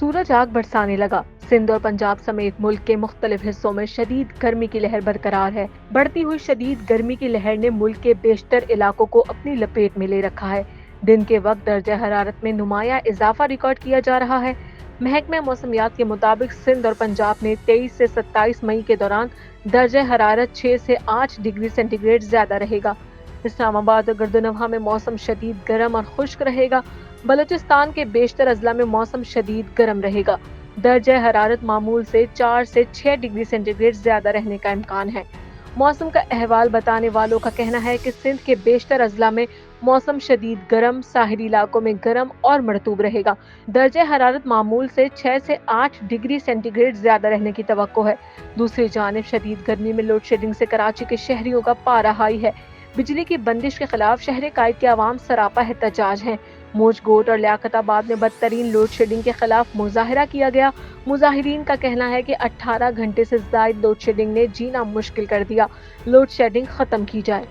सूरज आग बरसाने लगा। सिंध और पंजाब समेत मुल्क के मुख्तलिफ हिस्सों में शदीद गर्मी की लहर बरकरार है। बढ़ती हुई शदीद गर्मी की लहर ने मुल्क के बेशतर इलाकों को अपनी लपेट में ले रखा है। दिन के वक्त दर्जा हरारत में नुमाया इजाफा रिकॉर्ड किया जा रहा है। महकमा मौसमियात के मुताबिक सिंध और पंजाब में 23 से 27 मई के दौरान दर्जा हरारत 6 से 8 डिग्री सेंटीग्रेड ज्यादा रहेगा। इस्लामाबाद और गर्दनवाह में मौसम शदीद गर्म और खुश्क रहेगा। बलूचिस्तान के बेशतर अजला में मौसम शदीद गर्म रहेगा। दर्जा हरारत मामूल से 4 से 6 डिग्री सेंटीग्रेड ज्यादा रहने का इम्कान है। मौसम का अहवाल बताने वालों का कहना है कि सिंध के बेशतर अजला में मौसम शदीद गर्म, साहिली इलाकों में गर्म और मरतूब रहेगा। दर्जा हरारत मामूल से 6 से 8 डिग्री सेंटीग्रेड ज्यादा रहने की तवक्को है। दूसरी जानिब शदीद गर्मी में लोड शेडिंग से कराची के शहरियों का पारा हाई है। बिजली की बंदिश के खिलाफ शहर कायद के अवाम सरापा एहतजाज हैं। मोजगोट और लियाकताबाद में बदतरीन लोड शेडिंग के खिलाफ मुजाहिरा किया गया। मुजाहिरीन का कहना है कि 18 घंटे से ज्यादा लोड शेडिंग ने जीना मुश्किल कर दिया। लोड शेडिंग खत्म की जाए।